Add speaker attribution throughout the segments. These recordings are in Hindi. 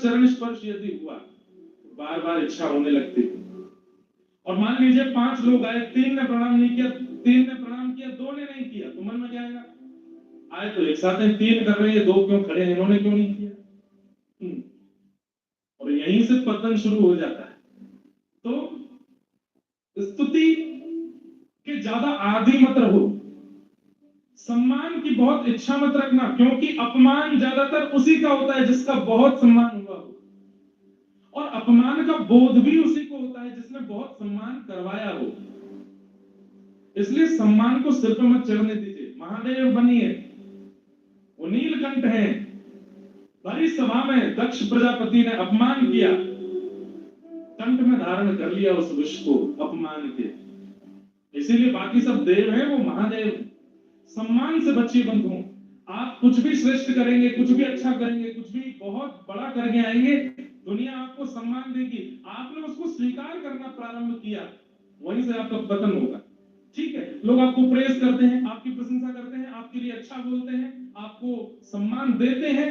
Speaker 1: चरण स्पर्श यदि हुआ तो बार बार इच्छा होने लगती थी। और मान लीजिए 5 लोग आए, 3 ने प्रणाम नहीं किया, 3 ने प्रणाम किया, 2 ने नहीं किया, तो मन में क्या आएगा? आए तो एक साथ हैं, 3 कर रहे हैं, 2 क्यों खड़े हैं, इन्होंने क्यों नहीं किया? और यहीं से पतन शुरू हो जाता है। तो स्तुति के ज्यादा आदी मत रहो, सम्मान की बहुत इच्छा मत रखना, क्योंकि अपमान ज्यादातर उसी का होता है जिसका बहुत सम्मान हुआ हो, और अपमान का बोध भी उसी को होता है जिसने बहुत सम्मान करवाया हो। इसलिए सम्मान को सिर पर मत चढ़ने दीजिए। महादेव बनिए, वो नीलकंठ है, भरी सभा में दक्ष प्रजापति ने अपमान किया, कंठ में धारण कर लिया उस विष को अपमान के। इसीलिए बाकी सब देव हैं, वो महादेव। सम्मान से बचिए बंधुओं। आप कुछ भी श्रेष्ठ करेंगे, कुछ भी अच्छा करेंगे, कुछ भी बहुत बड़ा करके आएंगे, दुनिया आपको सम्मान देगी। आपने उसको स्वीकार करना प्रारंभ किया, वहीं से आपका पतन होगा। ठीक है, लोग आपको प्रेज करते हैं, आपकी प्रशंसा करते हैं, आपके लिए अच्छा बोलते हैं, आपको सम्मान देते हैं,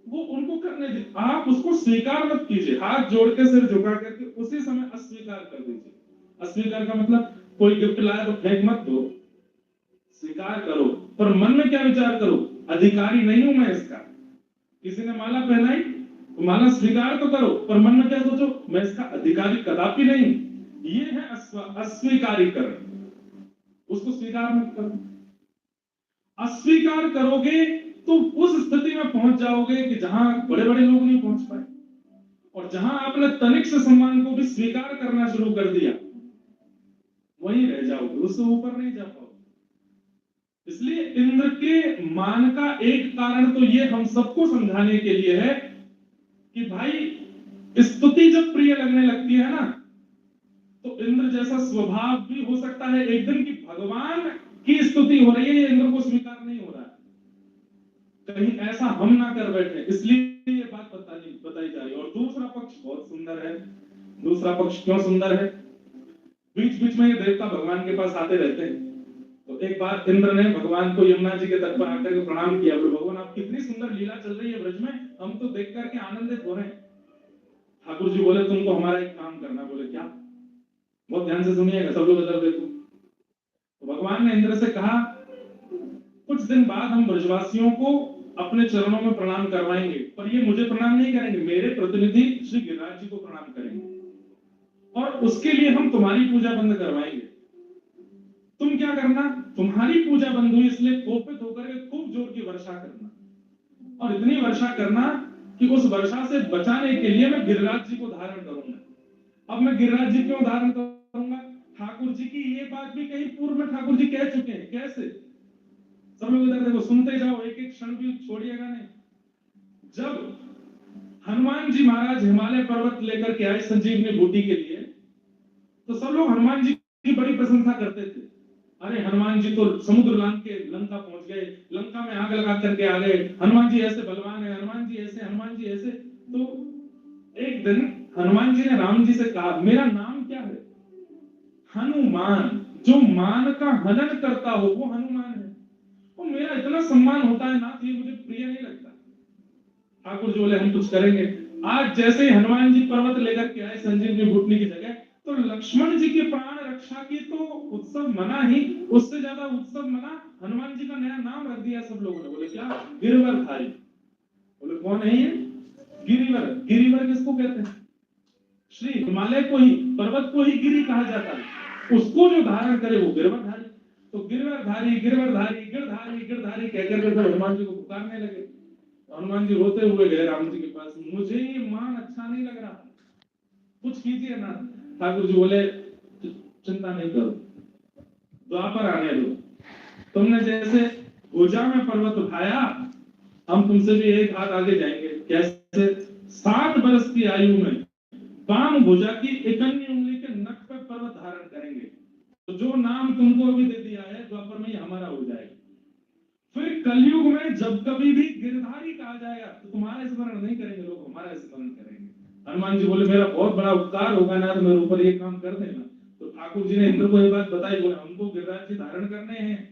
Speaker 1: वो उनको करने दे, आप उसको स्वीकार मत कीजिए। हाथ जोड़ के सिर झुका करके उसी समय अस्वीकार कर दीजिए। अस्वीकार का मतलब कोई गिफ्ट लाया तो फेंक मत दो, स्वीकार करो, पर मन में क्या विचार करो? अधिकारी नहीं हूं मैं इसका। किसी ने माला पहनाई तो माला स्वीकार तो करो, पर मन में क्या सोचो? मैं इसका अधिकारी कदापि नहीं। ये है अस्वीकारीकरण। उसको स्वीकार मत करो। अस्वीकार करोगे तो उस स्थिति में पहुंच जाओगे कि जहां बड़े बड़े लोग नहीं पहुंच पाए, और जहां आपने तनिक से सम्मान को भी स्वीकार करना शुरू कर दिया, वहीं रह जाओगे, उससे ऊपर नहीं जा पाओगे। इसलिए इंद्र के मान का एक कारण तो ये हम सबको समझाने के लिए है कि भाई स्तुति जब प्रिय लगने लगती है ना, तो इंद्र जैसा स्वभाव भी हो सकता है एक दिन की भगवान की स्तुति हो रही है, ये इंद्र को स्वीकार नहीं हो रहा है, कहीं ऐसा हम ना कर बैठे, इसलिए ये बात बताई जा रही है। और दूसरा पक्ष बहुत सुंदर है। दूसरा पक्ष क्यों सुंदर है? बीच बीच में ये देवता भगवान के पास आते रहते हैं। तो एक बार इंद्र ने भगवान को यमुना जी के तट पर आकर के प्रणाम किया, बोले भगवान आप कितनी सुंदर लीला चल रही है ब्रज में, हम तो देख करके आनंदित हो रहे हैं। ठाकुर जी बोले तुमको हमारा एक काम करना। बोले क्या? बहुत ध्यान से सुनिएगा, सब लोग इधर देखो। तो भगवान ने इंद्र से कहा कुछ दिन बाद हम ब्रजवासियों को अपने चरणों में प्रणाम करवाएंगे, पर ये मुझे प्रणाम नहीं करेंगे, मेरे प्रतिनिधि श्री गिरिराज जी को प्रणाम करेंगे, और उसके लिए हम तुम्हारी पूजा बंद करवाएंगे। तुम क्या करना? तुम्हारी पूजा बंद हुई इसलिए कोपित होकर के खूब जोर की वर्षा करना, और इतनी वर्षा करना कि उस वर्षा से बचाने के लिए मैं गिरिराज जी को धारण करूंगा। अब मैं गिरिराज जी क्यों धारण करूंगा? ठाकुर जी की ये बात भी कहीं पूर्व में ठाकुर जी कह चुके हैं। कैसे? सब लोग इधर देखो, सुनते जाओ, एक एक क्षण भी छोड़िएगा नहीं। जब हनुमान जी महाराज हिमालय पर्वत लेकर के आए संजीवनी बूटी के लिए, तो सब लोग हनुमान जी की बड़ी प्रशंसा करते थे। अरे हनुमान जी तो समुद्र लांघ के लंका पहुंच गए, लंका में आग लगा करके आ गए, हनुमान जी ऐसे बलवान है, हनुमान जी ऐसे, हनुमान जी ऐसे। तो एक दिन हनुमान जी ने राम जी से कहा मेरा नाम क्या है? हनुमान। जो मान का हनन करता हो वो हनुमान है। और मेरा इतना सम्मान होता है ना, ये मुझे प्रिय नहीं लगता। ठाकुर जी बोले हम कुछ करेंगे। आज जैसे ही हनुमान जी पर्वत लेकर के आए संजीवनी बूटी की जगह, तो लक्ष्मण जी के प्राण रक्षा की तो उत्सव मना ही, उससे ज्यादा उत्सव मना हनुमान जी का नया नाम रख दिया सब लोगों ने। बोले क्या? गिरिवरधारी। बोले कौन है ये? गिरिवर। गिरिवर किसको कहते हैं? श्री हिमालय को ही, पर्वत को ही गिरी कहा जाता है। उसको जो धारण करे वो गिरिवरधारी। तो गिरिवरधारी गिरधारी गिरधारी गिरधारी कहकर के हनुमान जी को पुकारने लगे। हनुमान जी रोते हुए गए राम जी के पास, मुझे ये मान अच्छा नहीं लग रहा, कुछ कीजिए ना। ठाकुर जी बोले चिंता नहीं करो, द्वापर आने दो। तुमने जैसे भुजा में पर्वत उठाया, हम तुमसे भी एक हाथ आगे जाएंगे। कैसे? 60 वर्ष की आयु में बाम भुजा की इकन्नी उंगली के नख पर पर्वत धारण करेंगे। तो जो नाम तुमको अभी दे दिया है द्वापर में, हमारा हो जाएगा। फिर कलयुग में जब कभी भी गिरधारी कहा जाएगा तो तुम्हारा स्मरण नहीं करेंगे लोग, हमारा स्मरण करेंगे। हनुमान जी बोले मेरा बहुत बड़ा उपकार होगा ना, तो मेरे ऊपर ये काम कर देना। तो ठाकुर जी ने इंद्र को ये बात बताई, बोले हमको गिरिराज जी धारण करने हैं,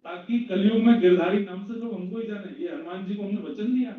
Speaker 1: ताकि कलयुग में गिरधारी नाम से लोग हमको ही जाने। ये हनुमान जी को हमने वचन दिया।